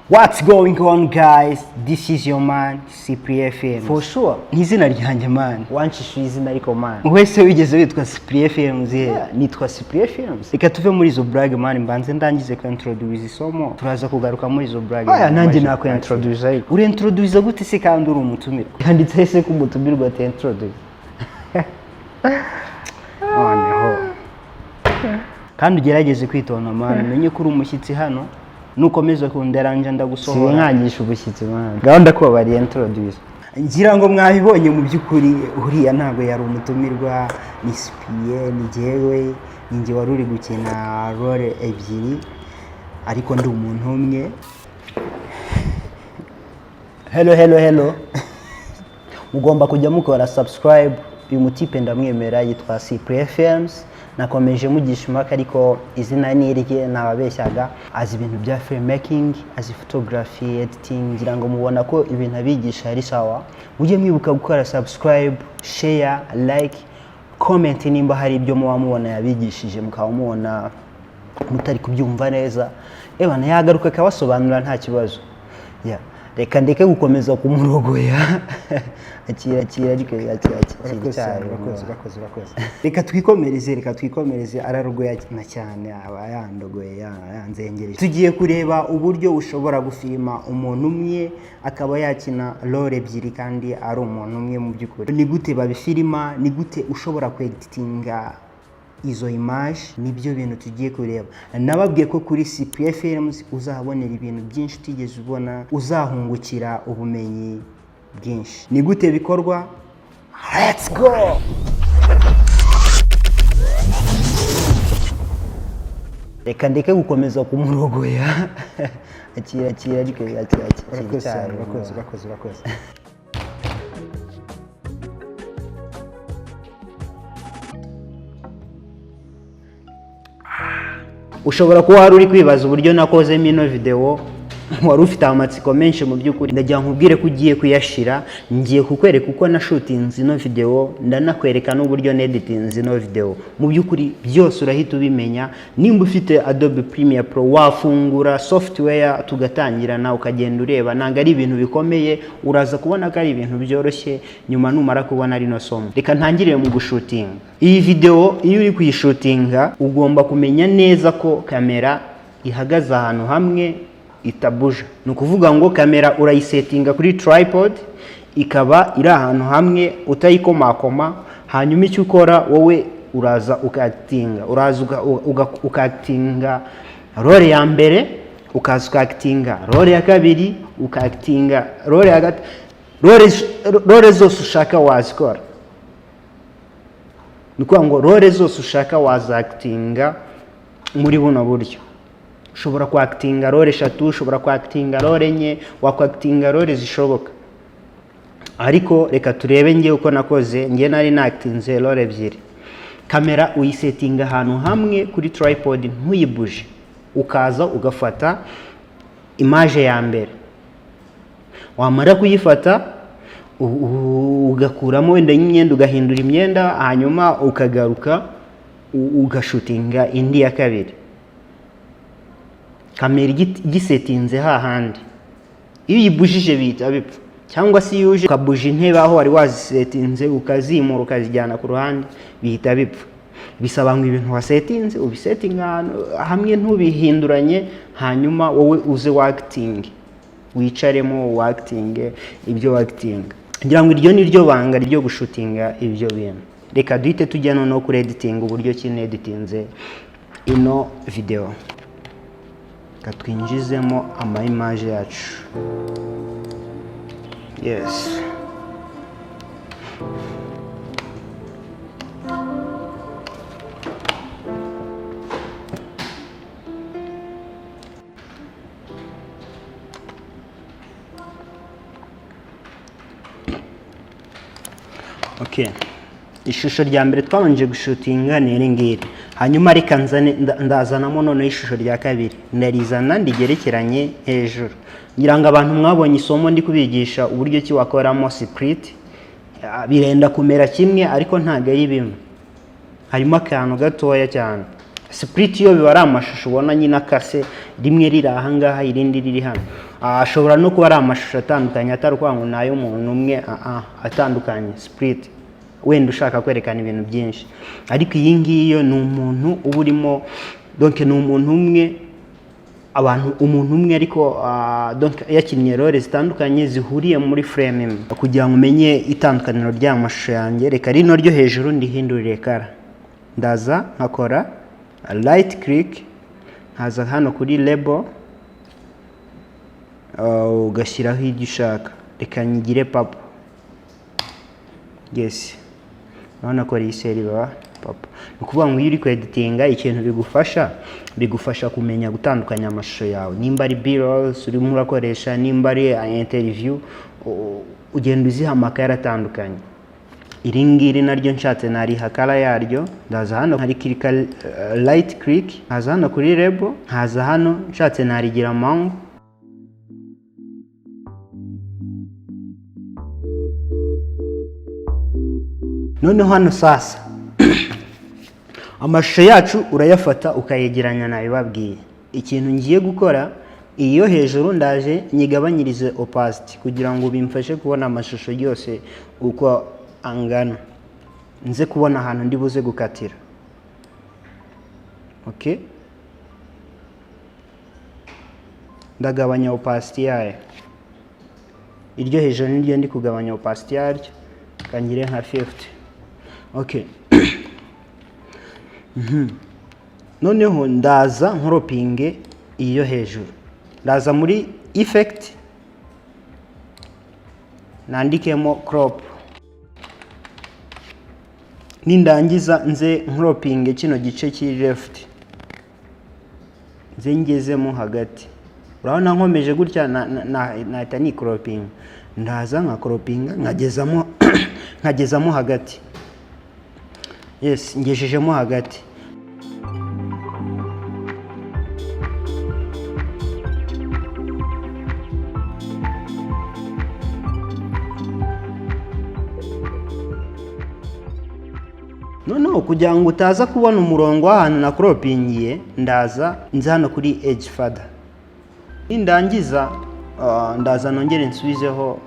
What's going on, guys? This is your man Cyprien Films. For sure. Nizina ryanjye man. Wanchishuye izina ariko man. Wese wigeze witwa Cyprien Films ye. Nitwa Cyprien Films. Reka tuve muri izo brag man, mbanze ndangize ko introduce isomo. Turaza kugaruka muri izo brag. Oya nanjye nako introduce ariko. Uri introduce gute se kandi uri umutumire? Yanditse ese ko umutumirwa te introduce. Noneho. Kandi ugerageze kwitona man, menye ko uri umushyitsi hano. Nukomeza kunderanje ndagusohora sinkangisha ubushyitsi man gahunda ko bari introduce ngira ngo mwabibonye mu byukuri uriya ntago yari umutumirwa ni Cyprien ni jewe ninjye wari uri gukina role ebyiri ariko ndi umuntu umwe. Hello mugomba kujya mukora subscribe uyu mutipe ndamwemera yitwa Cyprien Films. Nakomeje mugisha impaka ariko izina nirye nababeshyaga azi ibintu bya filmmaking, azi photography, editing, ngira ngo mubona ko ibintu abigisha ari sawa. Mujye mwibuka gukora subscribe, share, like, comment nimba hari ibyo muba mubona yabigishije mukaba mubona mutari kubyumva neza. Ebana yagaruka akabasobanura nta kibazo. Reka ndeke gukomeza kumurogoya akira ariko reka twikomereze ararogoya na cyane aba yandogoye yanzengereje. Tugiye kureba uburyo ushobora gufilima umuntu umwe akaba yakina role ebyiri kandi ari umuntu umwe mu byukuri. Ni gute babifilima, ni gute ushobora kweditinga izo image, nibyo bintu tugiye kureba. Nababwiye ko kuri Cyprien Films uzahabonera ibintu byinshi utigeze ubona, uzahungukira ubumenyi bwinshi. Ni gute bikorwa? Let's go. Reka ndeke gukomeza kumurogoya akira ariko urakoze. Ushobora kuba wari uri kwibaza uburyo nakozemo ino video, wari ufite amatsiko menshi mu byukuri. Ndagira nkubwire ko ugiye kuyashira, ngiye kukwereka uko na shootinze ino video, ndanakwereka n'uburyo neditinze ino video. Mu byukuri byose urahita ubimenya. Nimba ufite Adobe Premiere Pro wafungura software tugatangirana ukagenda ureba, nanga ari ibintu bikomeye, uraza kubona ko ari ibintu byoroshye nyuma numara kubona rino somo. Reka ntangirire mu gushootinga. Iyi video iyo uri kuyishootinga ugomba kumenya neza ko kamera ihagaze ahantu hamwe itabuja. Nukuvuga ngo kamera urayisetinga kuri tripod ikaba iri ahantu hamwe utayikomakoma. Hanyuma icyo ukora wowe uraza ukaactinga, ukaactinga role ya mbere, ukaza ukaactinga role ya kabiri, ukaactinga role ya gatatu. Role zose ushaka wazikora. Nukuvuga ngo role zose ushaka wazactinga muri buno buryo. Ushobora kwactinga role 3, ushobora kwactinga role 4, wakwactinga role zishoboka. Ariko reka turebe ngiye uko nakoze. Ngiye nari nactinze role ebyiri. Kamera uyisetinga ahantu hamwe kuri tripod ntuyibuje. Ukaza ugafata image ya mbere. Wamara kuyifata ugakuramo wenda imyenda, ugahindura imyenda, hanyuma ukagaruka ugashootinga indi ya kabiri. Kamera gisetinze hahandi. Iyo yibujije bita bipfa. Cyangwa si yuje ukabuje intebe aho wari wazisetinze ukazimura ukazijyana ku ruhande bihita bipfa. Bisaba ngo ibintu wasetinze ubisetinga hamwe ntubihinduranye, hanyuma wowe uze acting, wicaremo acting ibyo acting. Ngira ngo iryo ni ryo banga ryo gushootinga ibyo bintu. Reka duhite tujya no kuri editing, uburyo ki neditinze ino video. Katwinjizemo ama image yacu. Yes. Okay. Ishusho rya mbere twabanje gushootinga ni iri ngiri. Hanyuma reka ndazanamo none ishusho rya kabiri. Ndarizana ndigerekeranye hejuru. Ngira ngo abantu mwabonye isomo ndi kubigisha uburyo ki wakoramo script. Birenda kumera kimwe ariko ntago ari bimwe. Harimo akantu gatoya cyane. split yo biba ari amashusho ubona nyine akase, rimwe riri aha ngaha irindi riri hano. Ashobora no kuba ari amashusho atandukanye atari kwa ngo nayo umuntu umwe atandukanye split, wenda ushaka kwerekana ibintu byinshi. Ariko iyi ngiyo ni umuntu uba urimo, donc ni umuntu umwe, umuntu umwe ariko donc yakinnye role zitandukanye zihuriye muri frame imwe. Kugira ngo umenye itandukaniro ry'amashusho yanjye, reka rino ryo hejuru ndihindurire kara. Ndaza nkakora right click, nkaza hano kuri label, ugashyiraho ibyo ushaka. Reka nyigire papa. Yes, urabona ko riseri ba papa. Nukuvuga ngo iyo uri kweditinga ikintu bigufasha kumenya gutandukanya amashusho yawe. Nimba ari B-rolls urimo urakoresha, nimba ari interview, ugenda uziha amakara atandukanye. Iri ngiri naryo nshatse nariha kara yaryo, ndaza hano hari click right click, nkaza hano kuri label, nkaza hano nshatse narigira mango. Noneho hano sasa amashusho yacu urayafata ukayegeranya nabibabwiye. Ikintu ngiye gukora, iyo hejuru ndaje nyigabanyirize opacity kugira ngo bimfashe kubona amashusho yose uko angana, nze kubona ahantu ndi buze gukatira. Okay, ndagabanya opacity yayo. Iryo hejuru niryo ndi kugabanya opacity yaryo, kangire nka 50. Okay. Noneho ndaza nkoropinge iyo hejuru. Ndaza muri effect, nandikemo crop. Nindangiza nze nkoropinge kino gice kiri left, nze ngezemo hagati. Urabona nkomeje gutya nahita ni cropping. Ndaza nka croppinga nkagezamo hagati. Yes, ngejejemo hagati. Noneho kugira ngo utaza kubona umurongo w'ahantu na croppingiye, ndaza nza hano kuri edge further. Nindangiza ndaza nongere nsubizeho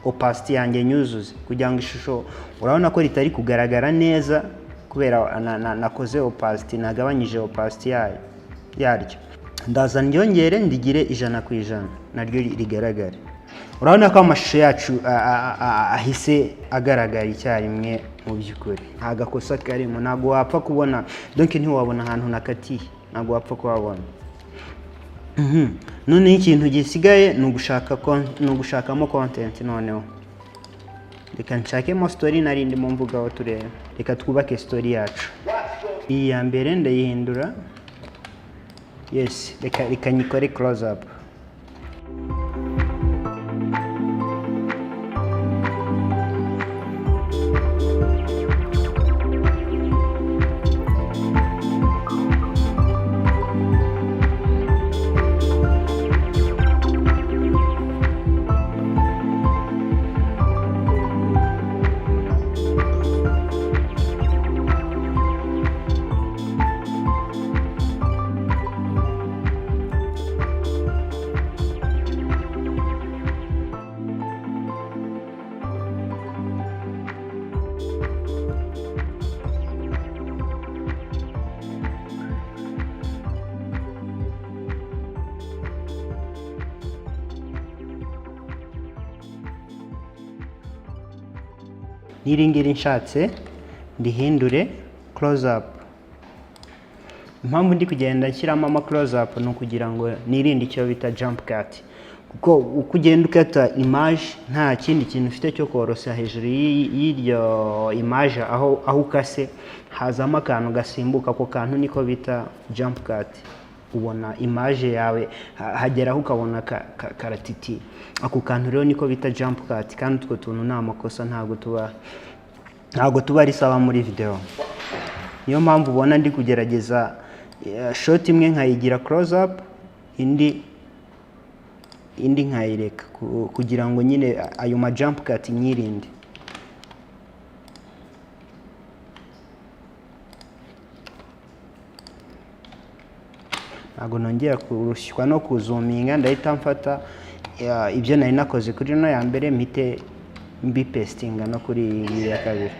opacity yanjye nyuzuze kugira ngo ishusho, urabona ko ritari kugaragara neza kubera nakoze opacity, nagabanyije opacity yaryo. Ndaza nyongere ndigire 100% naryo rigaragare. Urabona ko amashusho yacu ahise agaragara icyarimwe mu byukuri. Agakosa karimo, ntago wapfa kubona, donc ntiwabona ahantu nakatiye, ntago wapfa kubabona. None ikintu gisigaye ni ugushakamo content. Noneho reka nshakemo story narindi mu mvugaho turebe. Reka twubake story yacu. Iyi ya mbere ndayihindura. Yes, reka nyikore close up. Niringiri nshatse ndihindure close up. Impamvu ndi kugenda nshyiramo ama close up no kugira ngo nirinde icyo bita jump cut, kuko uko ugenda ukata image nta kindi kintu ufite cyo korosa hejuru y'iryo image aho ukase hazamo akantu gasimbuka, ako kantu niko bita jump cut. Ubona image yawe hageraho ukabona karatiti, ako kantu rero niko bita jump cut. Kandi utwo tuntu nta makosa, ntago tuba ari sawa muri video. Niyo mpamvu ubona ndi kugerageza shot imwe nkayigira close up, indi nkayireka kugira ngo nyine ayo ma jump cut nyirinde. ntabwo nongera kurushywa no kuzuminga, ndahita mfata ibyo nari nakoze kuri no ya mbere mpite mbipestinga no kuri iyi ya kabiri.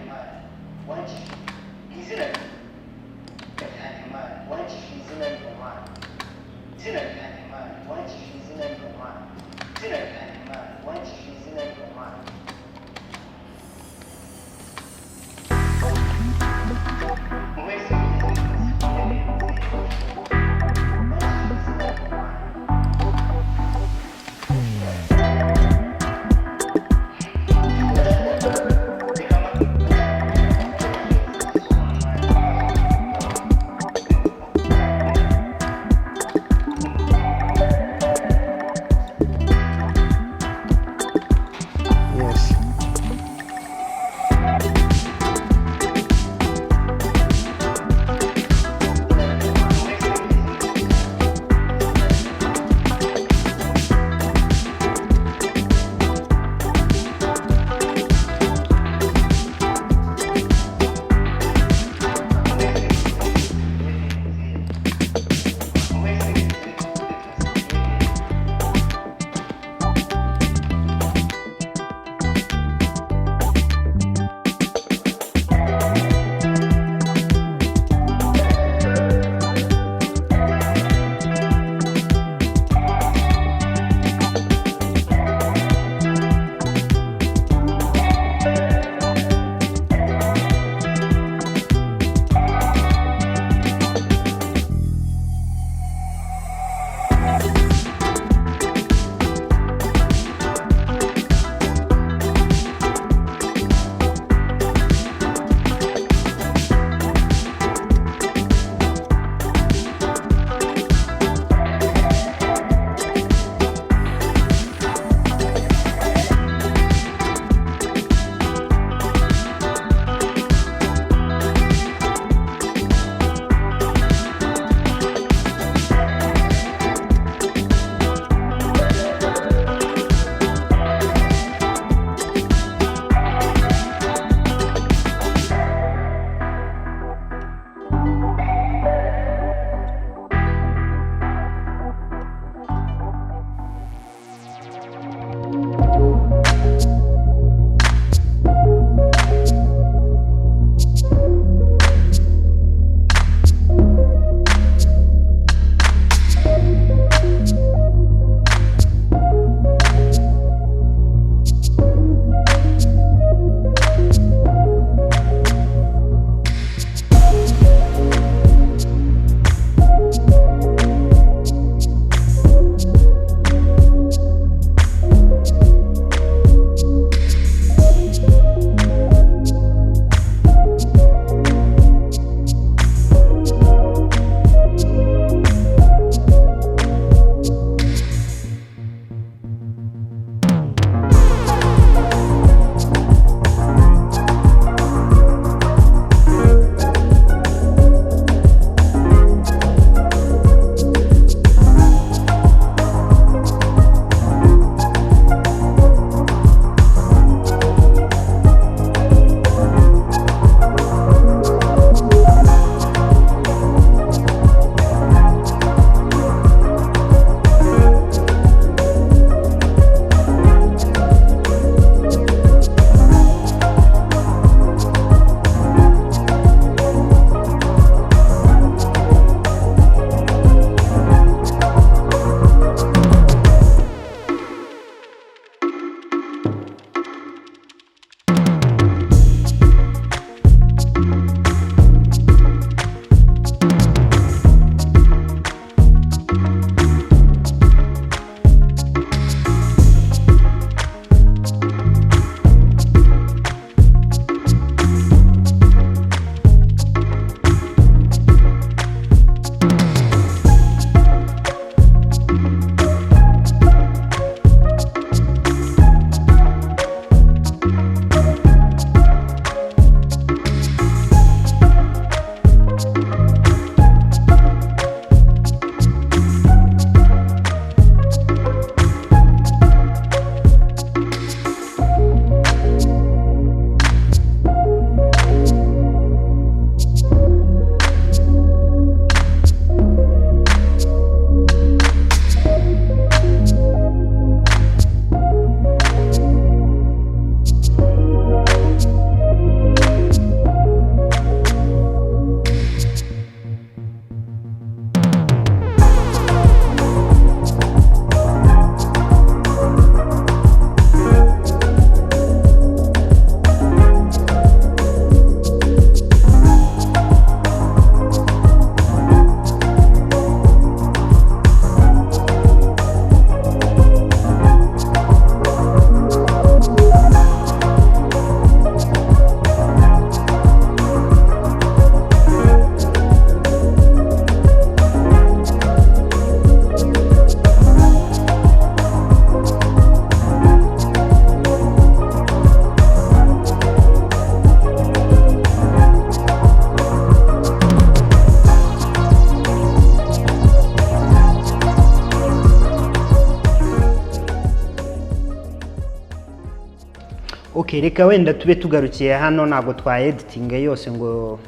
Okay, reka wenda tube tugarukiye hano, ntabwo twa editing yose ngo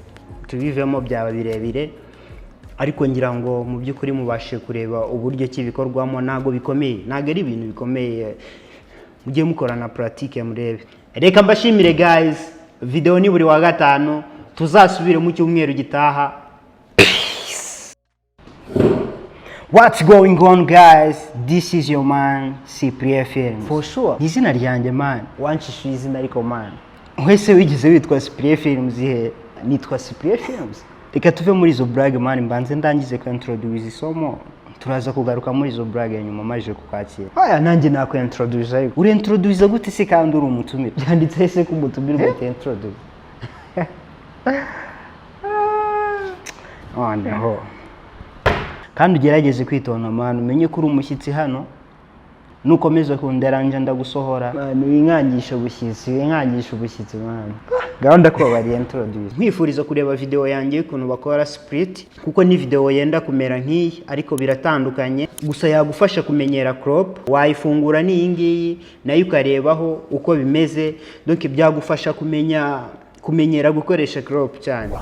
tubivemo byaba birebire, ariko ngira ngo mu by'ukuri mubashe kureba uburyo ki bikorwamo. Ntabwo bikomeye, ntabwo ari ibintu bikomeye, mujye mukorana pratique murebe. Reka mbashimire guys, video ni buri wa gatanu, tuzasubire mu cyumweru gitaha. What's going on guys? This is your man Cyprien Films. For sure. Izina ryanjye man. Wanchishuye izina ariko man. Wese wigize witwa Cyprien Films he? Nitwa Cyprien Films. Reka tuve muri izo brag man, mbanze ndangize ko introduce isomo. Turaza kugaruka muri izo brag nyuma maje kukwakira. Aya nanjye nako introduce ariko. Uri introduce gute se kandi uri umutumire? Byanditse se ko umutumire ngo introduce. Oh no. Kandi ugerageze kwitonda man, umenye ko uri umushyitsi hano, nukomeza kunderanje ndagusohora man, winkangisha ubushyitsi man. Gahunda ko bari introduce. Nkwifuriza kureba video yanjye ukuntu bakora split, kuko ni video yenda kumera nk'iyi ariko biratandukanye, gusa yagufasha kumenyera crop. Wayifungura ni ingiyi nayo ukarebaho uko bimeze, donc byagufasha kumenyera gukoresha crop cyane.